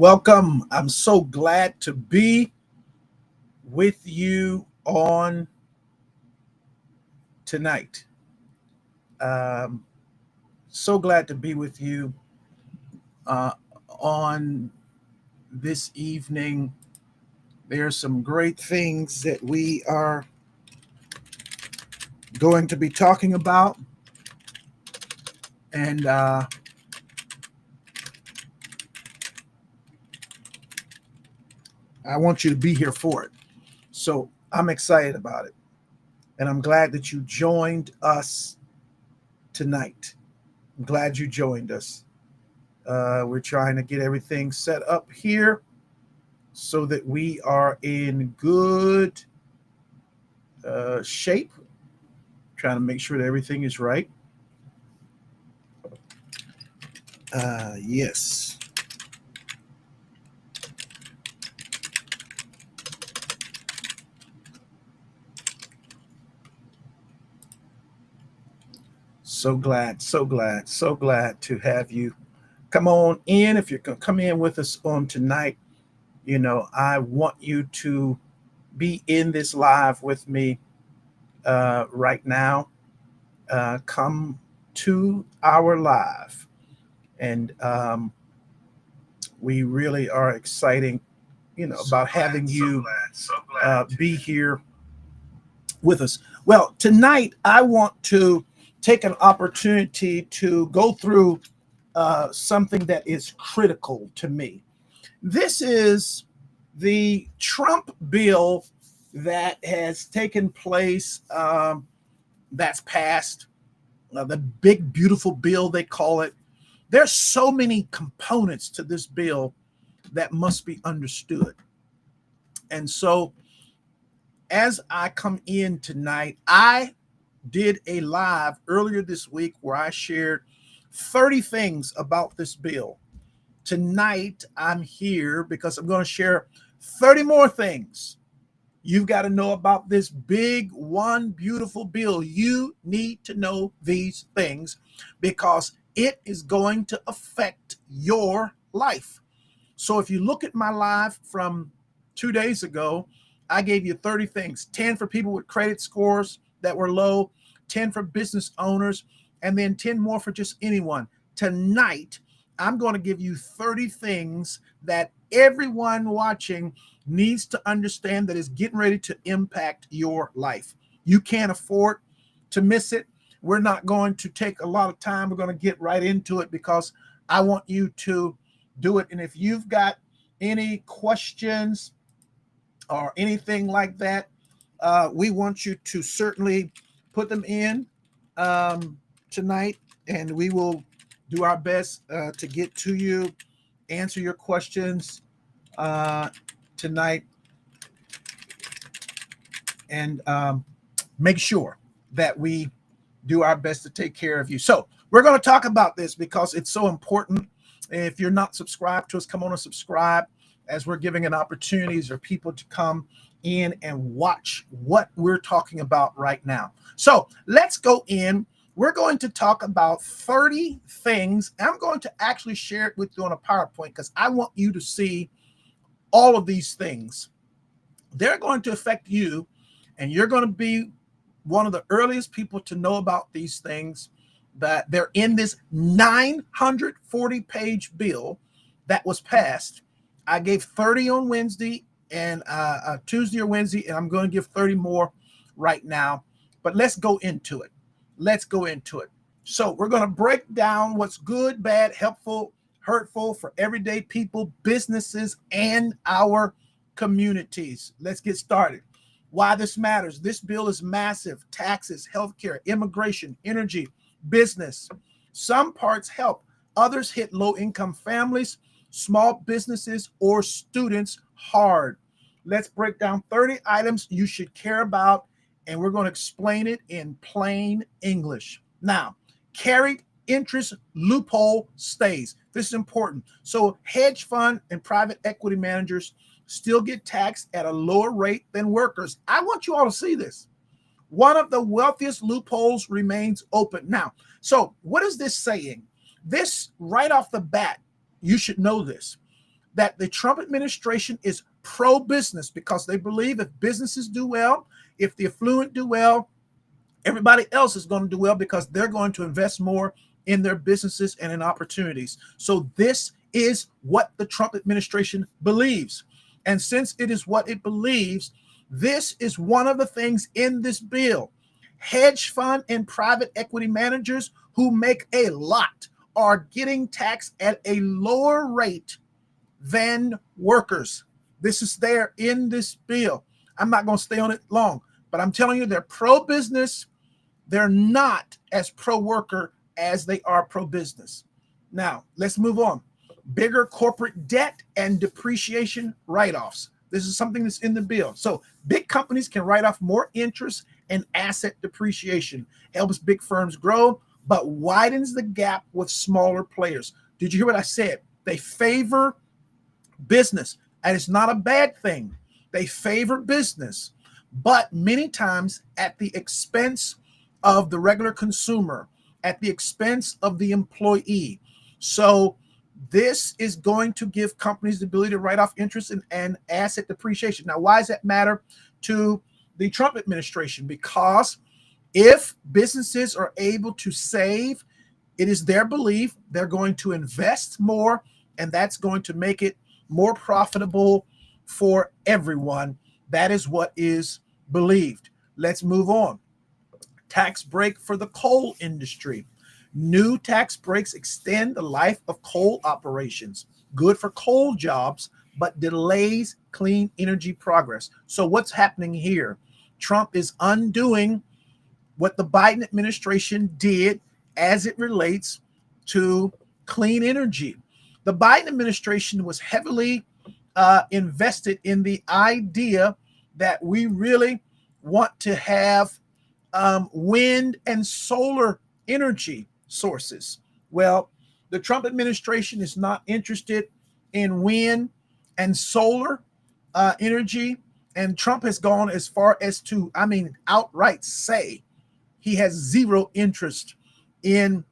Welcome. I'm so glad to be with you on tonight. Um, so glad to be with you uh, on this evening. There are some great things that we are going to be talking about, and I want you to be here for it. So I'm excited about it, and I'm glad that you joined us tonight. I'm glad you joined us. We're trying to get everything set up here so that we are in good shape. Trying to make sure that everything is right. Yes. So glad, so glad, so glad to have you come on in. If you're going to come in with us on tonight, I want you to be in this live with me right now. Come to our live. And we really are exciting, about having you be here with us. Well, tonight I want to take an opportunity to go through something that is critical to me. This is the Trump bill that has taken place, that's passed, the big, beautiful bill, they call it. There's so many components to this bill that must be understood. And so, as I come in tonight, I did a live earlier this week where I shared 30 things about this bill. Tonight, I'm here because I'm going to share 30 more things you've got to know about this big, one beautiful bill. You need to know these things because it is going to affect your life. So if you look at my live from 2 days ago, I gave you 30 things, 10 for people with credit scores that were low, 10 for business owners, and then 10 more for just anyone. Tonight, I'm going to give you 30 things that everyone watching needs to understand that is getting ready to impact your life. You can't afford to miss it. We're not going to take a lot of time. We're going to get right into it because I want you to do it. And if you've got any questions or anything like that, we want you to certainly put them in tonight, and we will do our best to get to you, answer your questions tonight, and make sure that we do our best to take care of you. So we're going to talk about this because it's so important. If you're not subscribed to us, come on and subscribe as we're giving an opportunities for people to come in and watch what we're talking about right now. So let's go in. We're going to talk about 30 things. I'm going to actually share it with you on a PowerPoint because I want you to see all of these things. They're going to affect you, and you're going to be one of the earliest people to know about these things, that they're in this 940-page bill that was passed. I gave 30 on Wednesday and Tuesday or Wednesday, and I'm going to give 30 more right now. But let's go into it. Let's go into it. So we're going to break down what's good, bad, helpful, hurtful for everyday people, businesses, and our communities. Let's get started. Why this matters. This bill is massive. Taxes, healthcare, immigration, energy, business. Some parts help. Others hit low-income families, small businesses, or students hard. Let's break down 30 items you should care about, and we're going to explain it in plain English. Now, carried interest loophole stays. This is important. So hedge fund and private equity managers still get taxed at a lower rate than workers. I want you all to see this. One of the wealthiest loopholes remains open. Now, so what is this saying? This right off the bat, you should know this. that the Trump administration is pro-business because they believe if businesses do well, if the affluent do well, everybody else is going to do well because they're going to invest more in their businesses and in opportunities. So this is what the Trump administration believes. And since it is what it believes, this is one of the things in this bill. Hedge fund and private equity managers who make a lot are getting taxed at a lower rate than workers. This is there in this bill. I'm not going to stay on it long, but I'm telling you, they're pro-business. They're not as pro-worker as they are pro-business. Now, let's move on. Bigger corporate debt and depreciation write-offs. This is something that's in the bill. So big companies can write off more interest and asset depreciation. Helps big firms grow, but widens the gap with smaller players. Did you hear what I said? They favor business, and it's not a bad thing. They favor business, but many times at the expense of the regular consumer, at the expense of the employee. So this is going to give companies the ability to write off interest and asset depreciation. Now, why does that matter to the Trump administration? Because if businesses are able to save, it is their belief they're going to invest more, and that's going to make it more profitable for everyone. That is what is believed. Let's move on. Tax break for the coal industry. New tax breaks extend the life of coal operations. Good for coal jobs, but delays clean energy progress. So what's happening here? Trump is undoing what the Biden administration did as it relates to clean energy. The Biden administration was heavily invested in the idea that we really want to have wind and solar energy sources. Well, the Trump administration is not interested in wind and solar energy. And Trump has gone as far as to, outright say he has zero interest in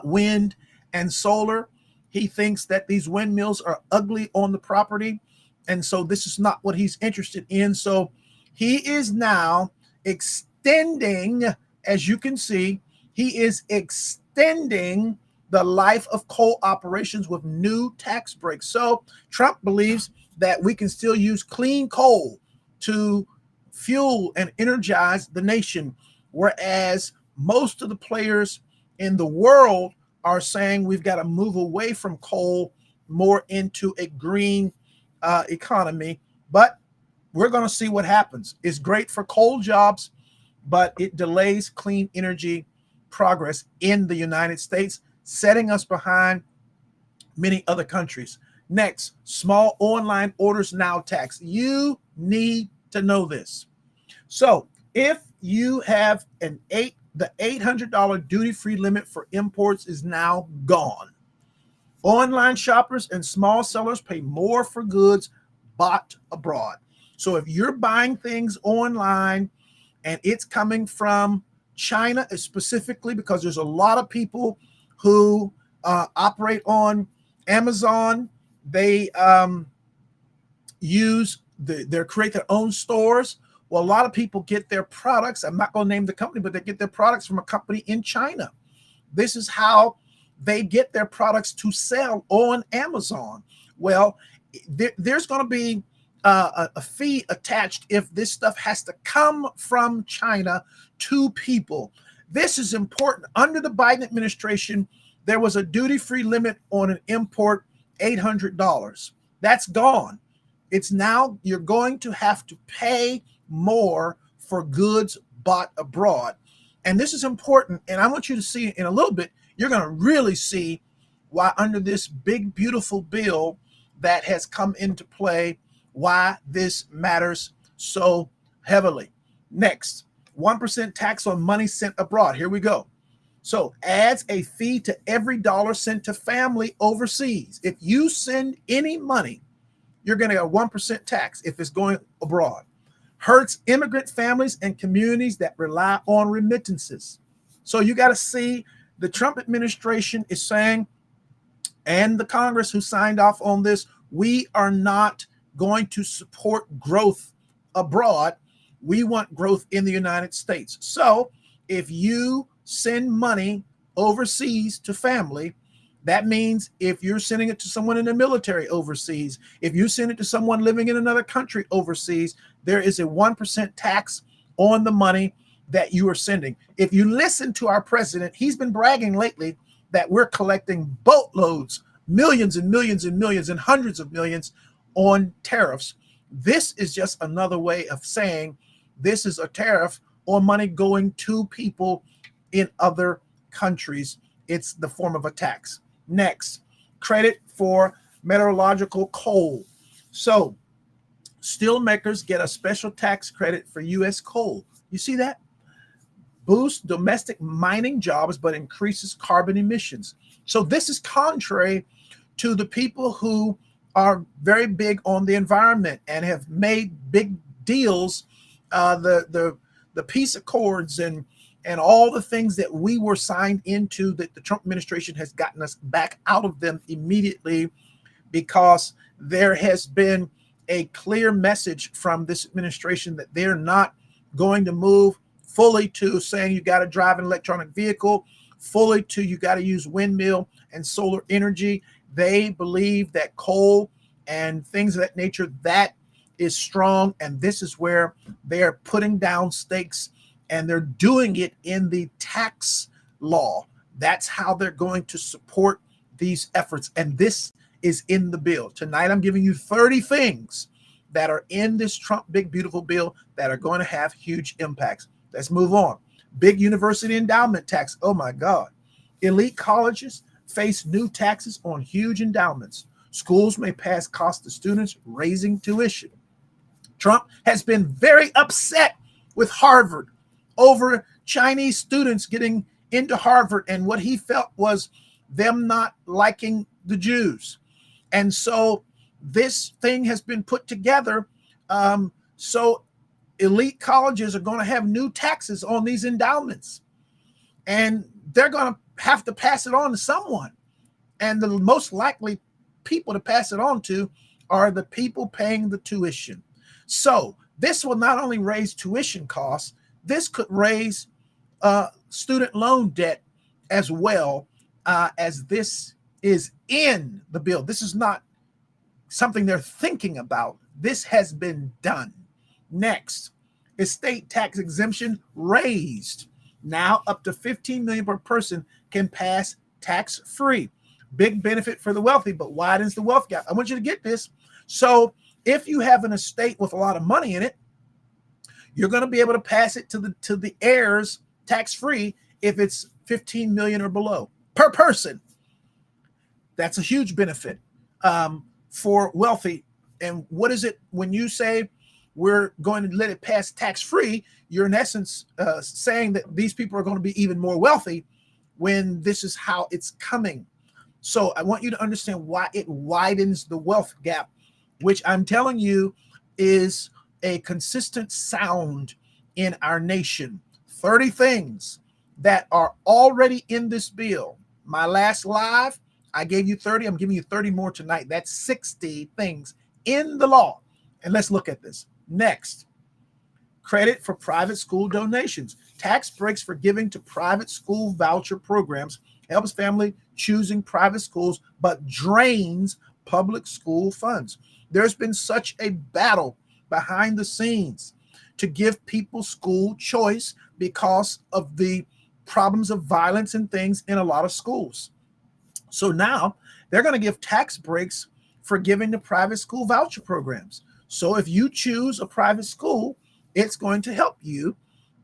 wind and solar. He thinks that these windmills are ugly on the property. And so this is not what he's interested in. So he is now extending, as you can see, he is extending the life of coal operations with new tax breaks. So Trump believes that we can still use clean coal to fuel and energize the nation, whereas most of the players in the world are saying we've got to move away from coal more into a green economy. But we're going to see what happens. It's great for coal jobs, but it delays clean energy progress in the United States, setting us behind many other countries. Next, small online orders now tax. You need to know this. So if you have the $800 duty-free limit for imports is now gone. Online shoppers and small sellers pay more for goods bought abroad. So if you're buying things online and it's coming from China specifically, because there's a lot of people who operate on Amazon, they create their own stores. Well, a lot of people get their products. I'm not going to name the company, but they get their products from a company in China. This is how they get their products to sell on Amazon. Well, there's going to be a fee attached if this stuff has to come from China to people. This is important. Under the Biden administration, there was a duty-free limit on an import, $800. That's gone. It's now you're going to have to pay more for goods bought abroad. And this is important. And I want you to see in a little bit, you're going to really see why under this big, beautiful bill that has come into play, why this matters so heavily. Next, 1% tax on money sent abroad. Here we go. So adds a fee to every dollar sent to family overseas. If you send any money, you're going to get a 1% tax if it's going abroad. Hurts immigrant families and communities that rely on remittances. So you got to see the Trump administration is saying and the Congress who signed off on this, we are not going to support growth abroad. We want growth in the United States. So if you send money overseas to family, that means if you're sending it to someone in the military overseas, if you send it to someone living in another country overseas, there is a 1% tax on the money that you are sending. If you listen to our president, he's been bragging lately that we're collecting boatloads, millions and millions and millions and hundreds of millions on tariffs. This is just another way of saying this is a tariff on money going to people in other countries. It's the form of a tax. Next, credit for metallurgical coal. So steel makers get a special tax credit for U.S. coal. You see that? Boosts domestic mining jobs, but increases carbon emissions. So this is contrary to the people who are very big on the environment and have made big deals, the peace accords and all the things that we were signed into, that the Trump administration has gotten us back out of them immediately, because there has been a clear message from this administration that they're not going to move fully to saying you got to drive an electronic vehicle, fully to you got to use windmill and solar energy. They believe that coal and things of that nature, that is strong. And this is where they're putting down stakes, and they're doing it in the tax law. That's how they're going to support these efforts. And this is in the bill. Tonight, I'm giving you 30 things that are in this Trump Big Beautiful Bill that are going to have huge impacts. Let's move on. Big university endowment tax. Oh my God. Elite colleges face new taxes on huge endowments. Schools may pass costs to students, raising tuition. Trump has been very upset with Harvard over Chinese students getting into Harvard and what he felt was them not liking the Jews. And so this thing has been put together. So elite colleges are going to have new taxes on these endowments, and they're going to have to pass it on to someone. And the most likely people to pass it on to are the people paying the tuition. So this will not only raise tuition costs, this could raise student loan debt as well, as this is in the bill. This is not something they're thinking about. This has been done. Next, estate tax exemption raised. Now up to $15 million per person can pass tax-free. Big benefit for the wealthy, but widens the wealth gap. I want you to get this. So if you have an estate with a lot of money in it, you're going to be able to pass it to the heirs tax-free if it's 15 million or below per person. That's a huge benefit for wealthy. And what is it when you say we're going to let it pass tax-free? You're in essence saying that these people are going to be even more wealthy when this is how it's coming. So I want you to understand why it widens the wealth gap, which I'm telling you is a consistent sound in our nation. 30 things that are already in this bill. My last live, I gave you 30. I'm giving you 30 more tonight. That's 60 things in the law. And let's look at this. Next, credit for private school donations. Tax breaks for giving to private school voucher programs helps family choosing private schools, but drains public school funds. There's been such a battle behind the scenes to give people school choice because of the problems of violence and things in a lot of schools. So now they're going to give tax breaks for giving to private school voucher programs. So if you choose a private school, it's going to help you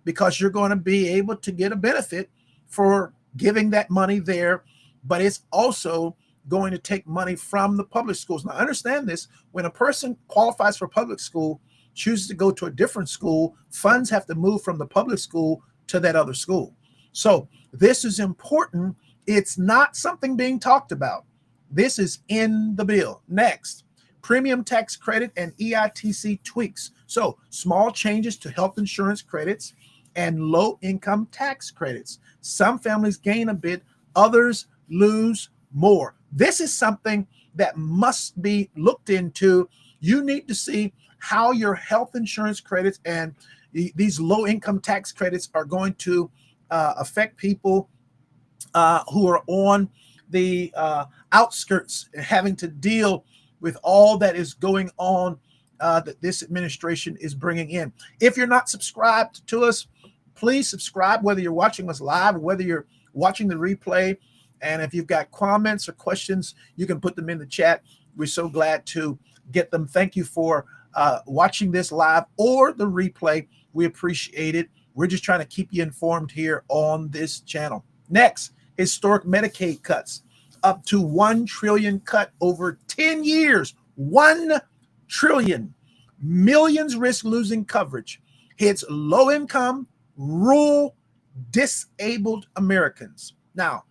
because you're going to be able to get a benefit for giving that money there, but it's also going to take money from the public schools. Now, understand this. When a person qualifies for public school, chooses to go to a different school, funds have to move from the public school to that other school. So this is important. It's not something being talked about. This is in the bill. Next, premium tax credit and EITC tweaks. So small changes to health insurance credits and low income tax credits. Some families gain a bit, others lose more. This is something that must be looked into. You need to see how your health insurance credits and these low income tax credits are going to affect people who are on the outskirts, having to deal with all that is going on that this administration is bringing in. If you're not subscribed to us, please subscribe, whether you're watching us live or whether you're watching the replay. And if you've got comments or questions, you can put them in the chat. We're so glad to get them. Thank you for watching this live or the replay. We appreciate it. We're just trying to keep you informed here on this channel. Next, historic Medicaid cuts, up to $1 trillion cut over 10 years. $1 trillion. Millions risk losing coverage. Hits low income, rural, disabled Americans. Now,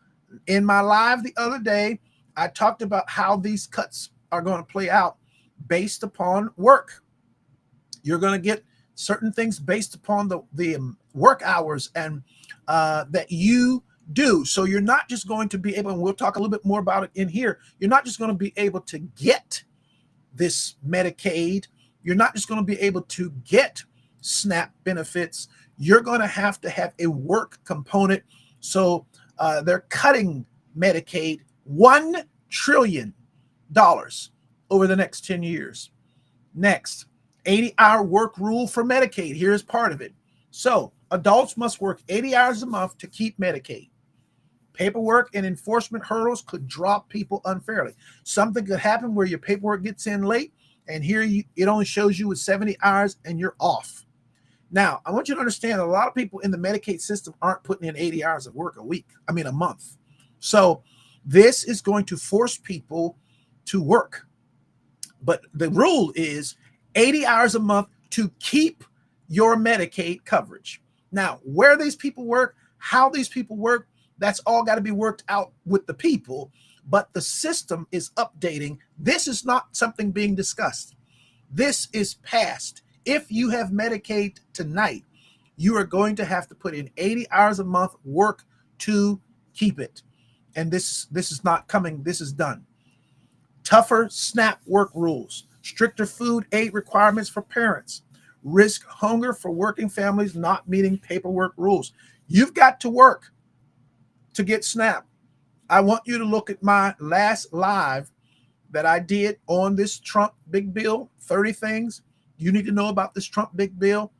in my live the other day, I talked about how these cuts are going to play out based upon work. You're going to get certain things based upon the work hours and that you do. So you're not just going to be able, and we'll talk a little bit more about it in here, you're not just going to be able to get this Medicaid. You're not just going to be able to get SNAP benefits. You're going to have a work component. So they're cutting Medicaid $1 trillion over the next 10 years. Next, 80-hour work rule for Medicaid. Here's part of it. So adults must work 80 hours a month to keep Medicaid. Paperwork and enforcement hurdles could drop people unfairly. Something could happen where your paperwork gets in late, and here it only shows you with 70 hours and you're off. Now, I want you to understand a lot of people in the Medicaid system aren't putting in 80 hours of work a month. So this is going to force people to work. But the rule is 80 hours a month to keep your Medicaid coverage. Now, where these people work, how these people work, that's all got to be worked out with the people. But the system is updating. This is not something being discussed. This is past. If you have Medicaid tonight, you are going to have to put in 80 hours a month work to keep it. And this is not coming. This is done. Tougher SNAP work rules, stricter food aid requirements for parents, risk hunger for working families not meeting paperwork rules. You've got to work to get SNAP. I want you to look at my last live that I did on this Trump big bill, 30 things you need to know about this Trump big bill.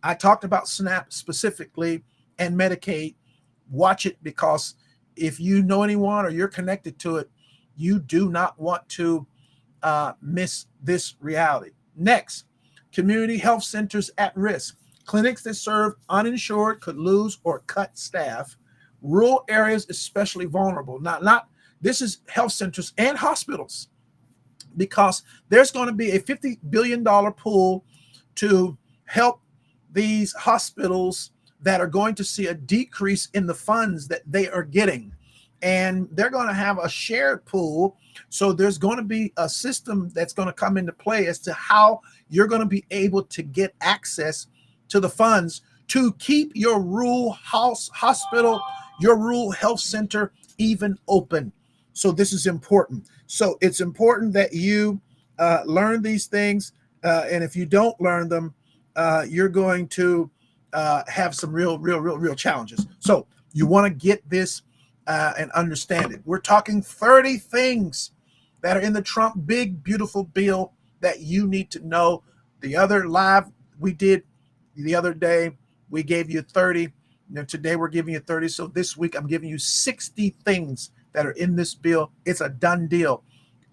I talked about SNAP specifically and Medicaid. Watch it, because if you know anyone or you're connected to it, you do not want to miss this reality. Next, community health centers at risk. Clinics that serve uninsured could lose or cut staff. Rural areas especially vulnerable. This is health centers and hospitals, because there's going to be a $50 billion pool to help these hospitals that are going to see a decrease in the funds that they are getting. And they're going to have a shared pool. So there's going to be a system that's going to come into play as to how you're going to be able to get access to the funds to keep your rural hospital, your rural health center even open. So this is important. So it's important that you learn these things. And if you don't learn them, you're going to have some real challenges. So you want to get this and understand it. We're talking 30 things that are in the Trump big, beautiful bill that you need to know. The other live we did the other day, we gave you 30. Today we're giving you 30. So this week I'm giving you 60 things that are in this bill. It's a done deal.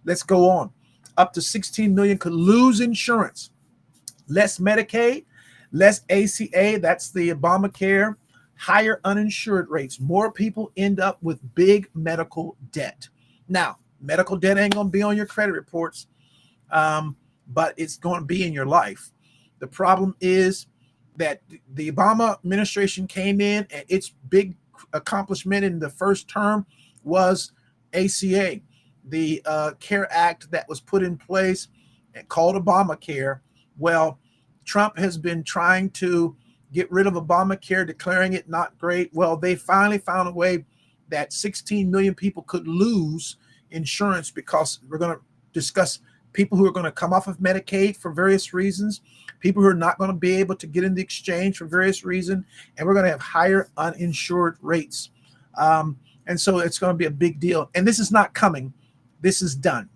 Let's go on. Up to 16 million could lose insurance. Less Medicaid, less ACA, that's the Obamacare, higher uninsured rates. More people end up with big medical debt. Now, medical debt ain't going to be on your credit reports, but it's going to be in your life. The problem is that the Obama administration came in, and its big accomplishment in the first term was ACA, the CARE Act that was put in place and called Obamacare. Well, Trump has been trying to get rid of Obamacare, declaring it not great. Well, they finally found a way that 16 million people could lose insurance, because we're going to discuss people who are going to come off of Medicaid for various reasons, people who are not going to be able to get in the exchange for various reasons, and we're going to have higher uninsured rates. And so it's going to be a big deal. And this is not coming. This is done.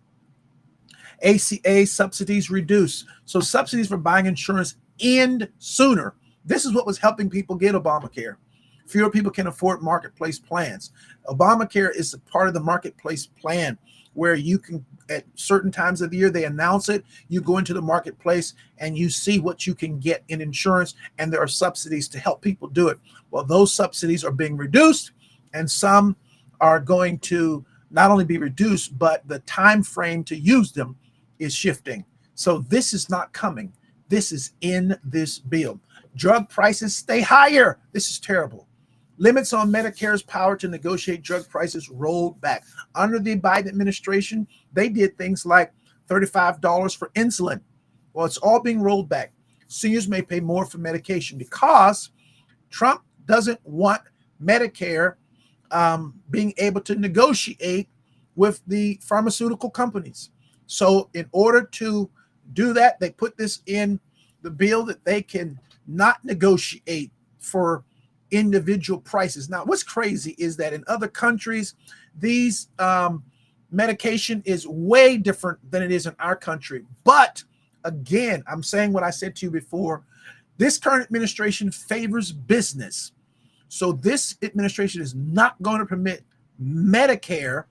ACA subsidies reduced. So subsidies for buying insurance end sooner. This is what was helping people get Obamacare. Fewer people can afford marketplace plans. Obamacare is a part of the marketplace plan where you can, at certain times of the year, they announce it. You go into the marketplace and you see what you can get in insurance, and there are subsidies to help people do it. Well, those subsidies are being reduced, and some are going to not only be reduced, but the time frame to use them is shifting. So this is not coming. This is in this bill. Drug prices stay higher. This is terrible. Limits on Medicare's power to negotiate drug prices rolled back. Under the Biden administration, they did things like $35 for insulin. Well, it's all being rolled back. Seniors may pay more for medication because Trump doesn't want Medicare being able to negotiate with the pharmaceutical companies. So in order to do that, they put this in the bill that they can not negotiate for individual prices. Now, what's crazy is that in other countries, these medication is way different than it is in our country. But again, I'm saying what I said to you before. This current administration favors business. So this administration is not going to permit Medicare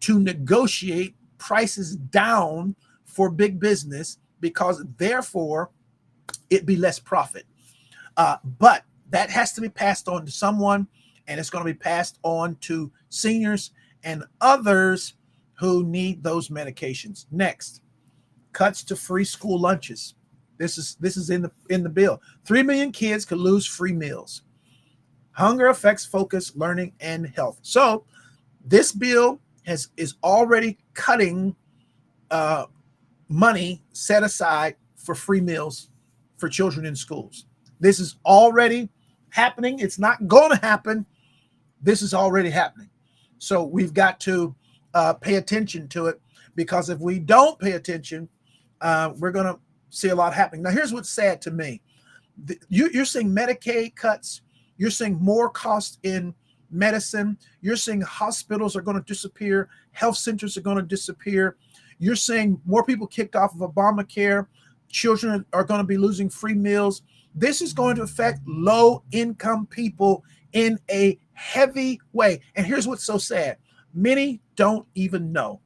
to negotiate prices down for big business, because therefore it'd be less profit. But that has to be passed on to someone, and it's going to be passed on to seniors and others who need those medications. Next, cuts to free school lunches. This is in the bill. 3 million kids could lose free meals. Hunger affects focus, learning, and health. So this bill is already cutting money set aside for free meals for children in schools. This is already happening. It's not going to happen. This is already happening. So we've got to pay attention to it, because if we don't pay attention, we're going to see a lot happening. Now, here's what's sad to me. You're seeing Medicaid cuts. You're seeing more cost in medicine. You're seeing hospitals are going to disappear. Health centers are going to disappear. You're seeing more people kicked off of Obamacare. Children are going to be losing free meals. This is going to affect low-income people in a heavy way. And here's what's so sad. Many don't even know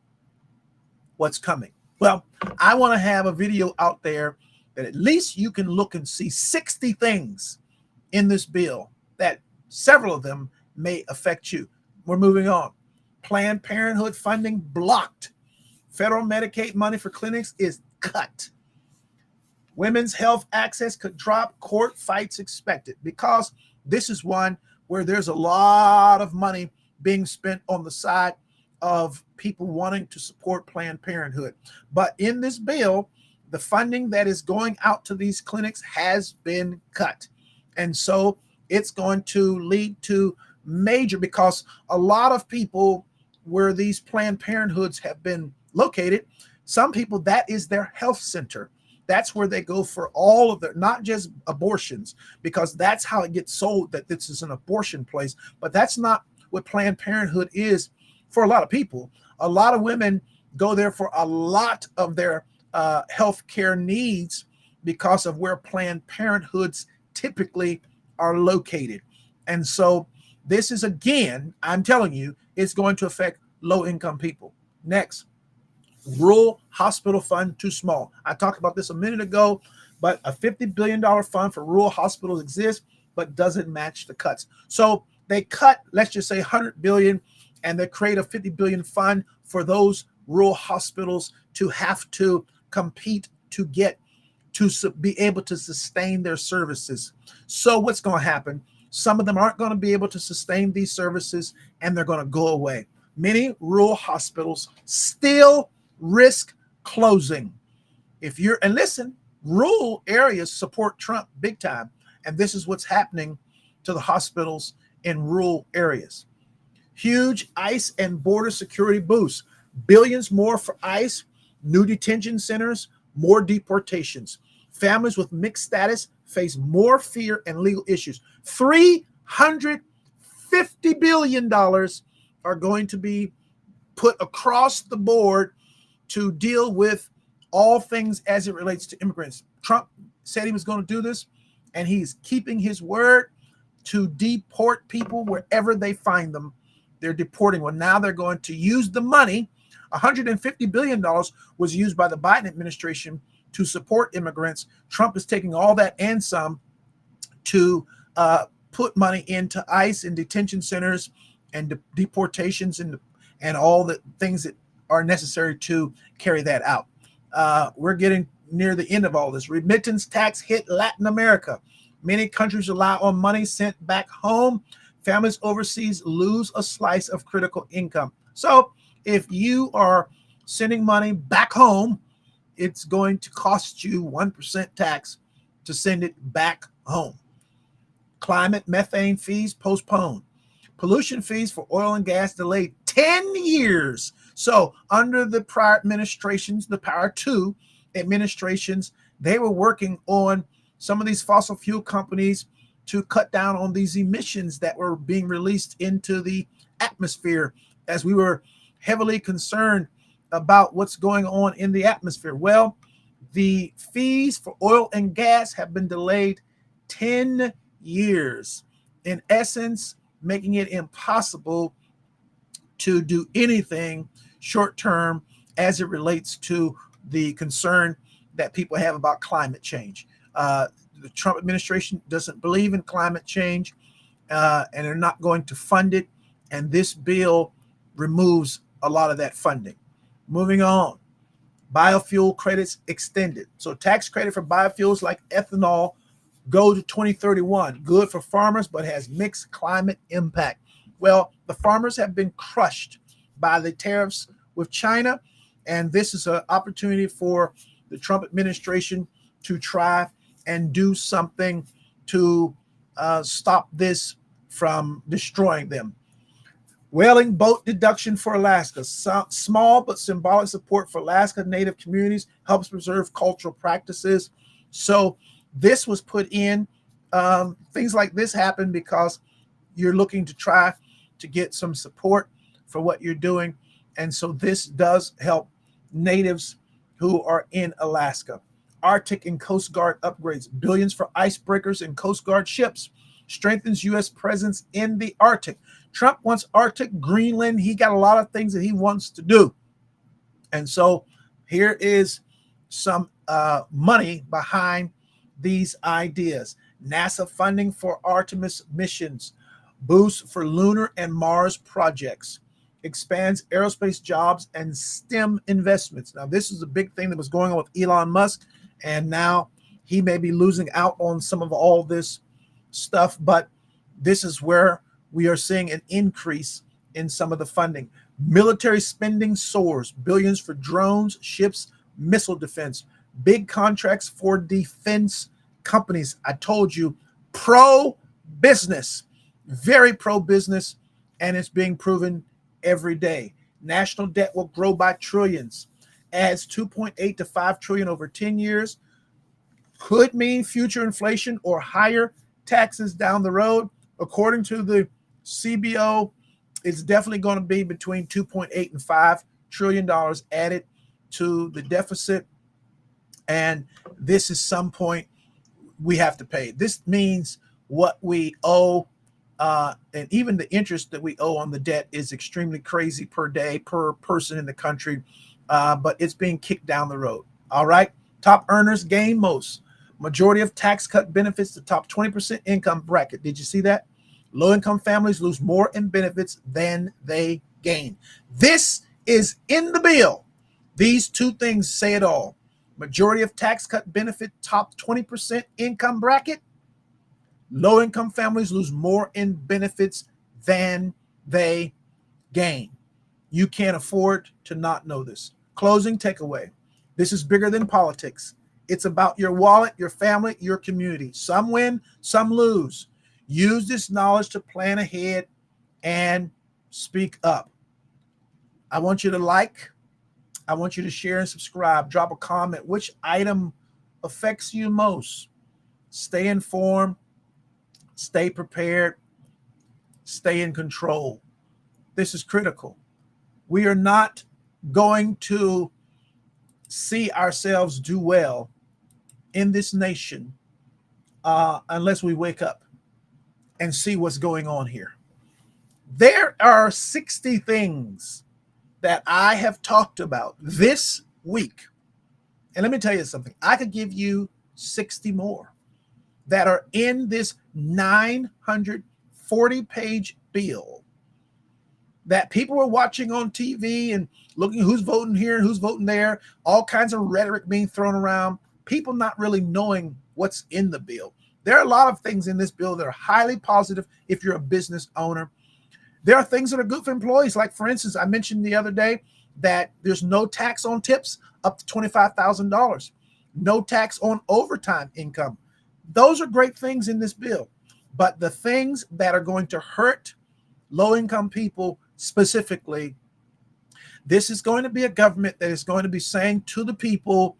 what's coming. Well, I want to have a video out there that at least you can look and see 60 things in this bill that several of them may affect you. We're moving on. Planned Parenthood funding blocked. Federal Medicaid money for clinics is cut. Women's health access could drop. Court fights expected, because this is one where there's a lot of money being spent on the side of people wanting to support Planned Parenthood. But in this bill, the funding that is going out to these clinics has been cut. And so it's going to lead to major, because a lot of people where these Planned Parenthoods have been located, some people, that is their health center. That's where they go for all of their, not just abortions, because that's how it gets sold, that this is an abortion place. But that's not what Planned Parenthood is for a lot of people. A lot of women go there for a lot of their health care needs because of where Planned Parenthoods typically are located. And so this is, again, I'm telling you, it's going to affect low-income people. Next. Rural hospital fund too small. I talked about this a minute ago, but a $50 billion fund for rural hospitals exists, but doesn't match the cuts. So they cut, let's just say $100 billion, and they create a $50 billion fund for those rural hospitals to have to compete to get to be able to sustain their services. So what's going to happen? Some of them aren't going to be able to sustain these services, and they're going to go away. Many rural hospitals still risk closing. And listen, rural areas support Trump big time. And this is what's happening to the hospitals in rural areas. Huge ICE and border security boost. Billions more for ICE, new detention centers, more deportations. Families with mixed status face more fear and legal issues. $350 billion are going to be put across the board to deal with all things as it relates to immigrants. Trump said he was going to do this, and he's keeping his word to deport people wherever they find them. They're deporting. Well, now they're going to use the money. $150 billion was used by the Biden administration to support immigrants. Trump is taking all that and some to put money into ICE and detention centers and deportations and all the things that are necessary to carry that out. We're getting near the end of all this. Remittance tax hit Latin America. Many countries rely on money sent back home. Families overseas lose a slice of critical income. So if you are sending money back home, it's going to cost you 1% tax to send it back home. Climate methane fees postponed. Pollution fees for oil and gas delayed 10 years. So under the prior administrations, the prior two administrations, they were working on some of these fossil fuel companies to cut down on these emissions that were being released into the atmosphere, as we were heavily concerned about what's going on in the atmosphere. Well, the fees for oil and gas have been delayed 10 years, in essence, making it impossible to do anything short term as it relates to the concern that people have about climate change. The Trump administration doesn't believe in climate change, and they're not going to fund it. And this bill removes a lot of that funding. Moving on, biofuel credits extended. So tax credit for biofuels like ethanol go to 2031. Good for farmers, but has mixed climate impact. Well, the farmers have been crushed by the tariffs with China, and this is an opportunity for the Trump administration to try and do something to stop this from destroying them. Whaling boat deduction for Alaska. Small but symbolic support for Alaska Native communities helps preserve cultural practices. So this was put in. Things like this happen because you're looking to try to get some support for what you're doing. And so this does help natives who are in Alaska. Arctic and Coast Guard upgrades. Billions for icebreakers and Coast Guard ships. Strengthens U.S. presence in the Arctic. Trump wants Arctic, Greenland. He got a lot of things that he wants to do. And so here is some money behind these ideas. NASA funding for Artemis missions. Boost for lunar and Mars projects. Expands aerospace jobs and STEM investments. Now, this is a big thing that was going on with Elon Musk, and now he may be losing out on some of all this stuff, but this is where we are seeing an increase in some of the funding. Military spending soars. Billions for drones, ships, missile defense. Big contracts for defense companies. I told you, pro-business. Very pro-business, and it's being proven every day. National debt will grow by trillions. Adds 2.8 to 5 trillion over 10 years. Could mean future inflation or higher taxes down the road. According to the CBO, it's definitely going to be between 2.8 and 5 trillion dollars added to the deficit. And this is some point we have to pay. This means what we owe, and even the interest that we owe on the debt is extremely crazy per day, per person in the country, but it's being kicked down the road. All right. Top earners gain most. Majority of tax cut benefits the top 20% income bracket. Did you see that? Low-income families lose more in benefits than they gain. This is in the bill. These two things say it all. Majority of tax cut benefit top 20% income bracket. Low-income families lose more in benefits than they gain. You can't afford to not know this. Closing takeaway. This is bigger than politics. It's about your wallet, your family, your community. Some win, some lose. Use this knowledge to plan ahead and speak up. I want you to like, I want you to share and subscribe. Drop a comment. Which item affects you most? Stay informed, stay prepared, stay in control. This is critical. We are not going to see ourselves do well in this nation unless we wake up and see what's going on here. There are 60 things that I have talked about this week. And let me tell you something. I could give you 60 more that are in this 940-page bill that people were watching on TV and looking who's voting here and who's voting there, all kinds of rhetoric being thrown around, people not really knowing what's in the bill. There are a lot of things in this bill that are highly positive if you're a business owner. There are things that are good for employees. Like, for instance, I mentioned the other day that there's no tax on tips up to $25,000, no tax on overtime income. Those are great things in this bill. But the things that are going to hurt low-income people specifically, this is going to be a government that is going to be saying to the people,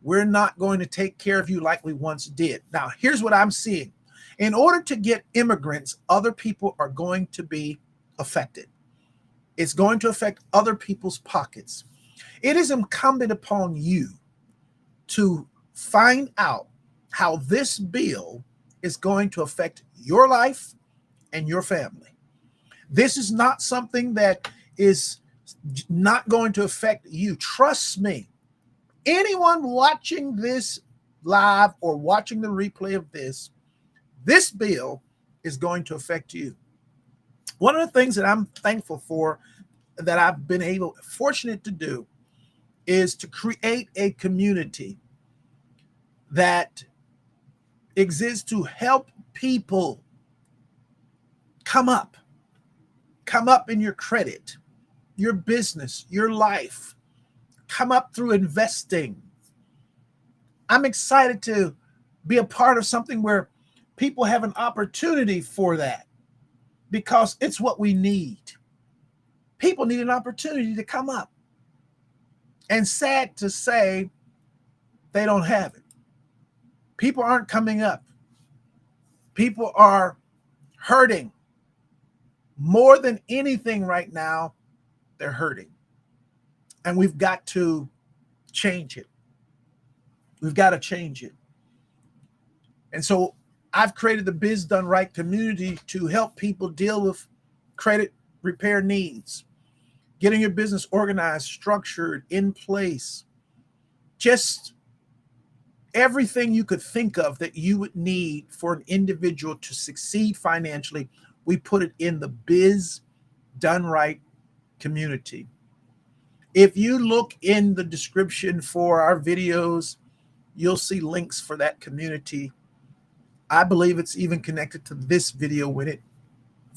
we're not going to take care of you like we once did. Now, here's what I'm seeing. In order to get immigrants, other people are going to be affected. It's going to affect other people's pockets. It is incumbent upon you to find out how this bill is going to affect your life and your family. This is not something that is not going to affect you. Trust me. Anyone watching this live or watching the replay of this bill is going to affect you. One of the things that I'm thankful for that I've been fortunate to do is to create a community that exists to help people come up in your credit, your business, your life, come up through investing. I'm excited to be a part of something where people have an opportunity for that because it's what we need. People need an opportunity to come up. And sad to say, they don't have it. People aren't coming up. People are hurting. More than anything right now, they're hurting. And we've got to change it. We've got to change it. And so I've created the Biz Done Right community to help people deal with credit repair needs, getting your business organized, structured, in place. Just everything you could think of that you would need for an individual to succeed financially, we put it in the Biz Done Right community. If you look in the description for our videos, you'll see links for that community. I believe it's even connected to this video when it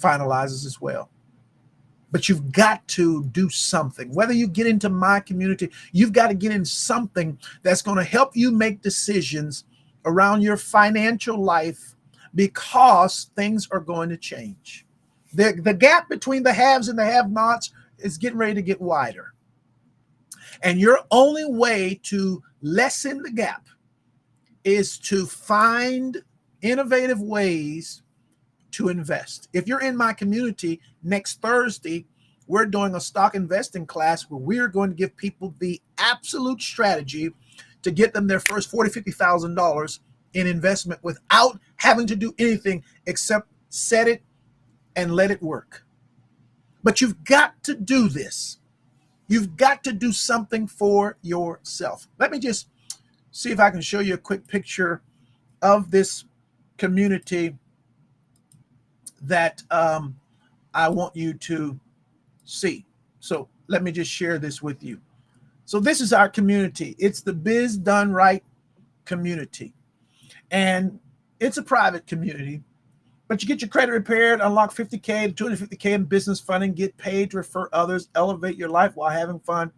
finalizes as well. But you've got to do something. Whether you get into my community, you've got to get in something that's going to help you make decisions around your financial life because things are going to change. The gap between the haves and the have-nots is getting ready to get wider. And your only way to lessen the gap is to find innovative ways to invest. If you're in my community, next Thursday, we're doing a stock investing class where we're going to give people the absolute strategy to get them their first $40,000, $50,000 in investment without having to do anything except set it and let it work. But you've got to do this. You've got to do something for yourself. Let me just see if I can show you a quick picture of this community that I want you to see. So let me just share this with you. So this is our community. It's the Biz Done Right community. And it's a private community, but you get your credit repaired, unlock $50K to $250K in business funding, get paid to refer others, elevate your life while having fun.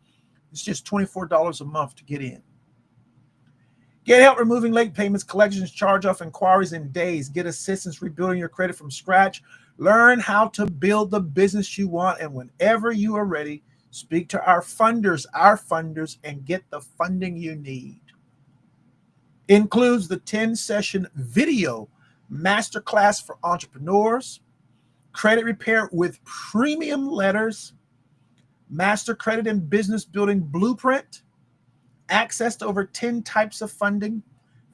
It's just $24 a month to get in. Get help removing late payments, collections, charge-off inquiries in days. Get assistance rebuilding your credit from scratch. Learn how to build the business you want, and whenever you are ready, Speak to our funders, and get the funding you need. Includes the 10-session video masterclass for entrepreneurs, credit repair with premium letters, master credit and business building blueprint, access to over 10 types of funding,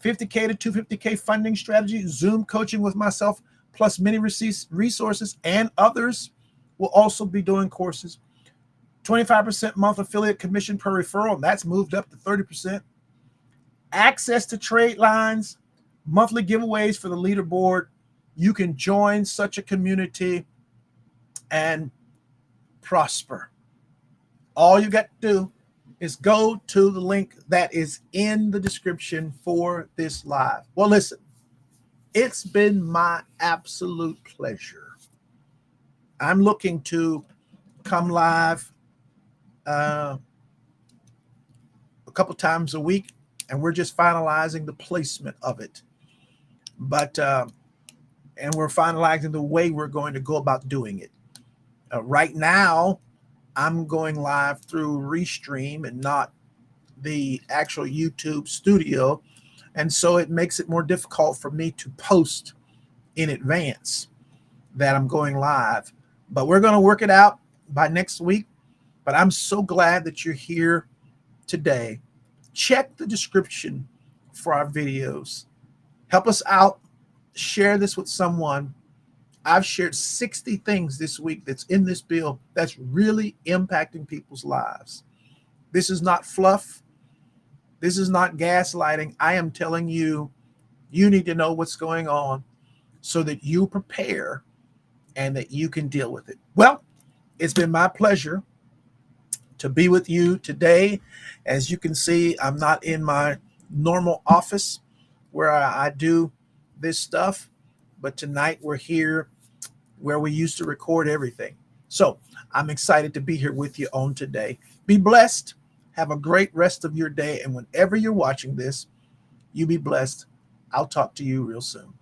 50K to 250K funding strategy, Zoom coaching with myself, plus many resources, and others will also be doing courses. 25% month affiliate commission per referral, and that's moved up to 30%. Access to trade lines, monthly giveaways for the leaderboard. You can join such a community and prosper. All you got to do is go to the link that is in the description for this live. Well, listen, it's been my absolute pleasure. I'm looking to come live a couple times a week, and we're just finalizing the placement of it. But and we're finalizing the way we're going to go about doing it. Right now, I'm going live through Restream and not the actual YouTube studio. And so it makes it more difficult for me to post in advance that I'm going live. But we're going to work it out by next week. But I'm so glad that you're here today. Check the description for our videos. Help us out. Share this with someone. I've shared 60 things this week that's in this bill that's really impacting people's lives. This is not fluff. This is not gaslighting. I am telling you, you need to know what's going on so that you prepare and that you can deal with it. Well, it's been my pleasure to be with you today. As you can see, I'm not in my normal office where I do this stuff, but tonight we're here where we used to record everything. So I'm excited to be here with you on today. Be blessed. Have a great rest of your day. And whenever you're watching this, you be blessed. I'll talk to you real soon.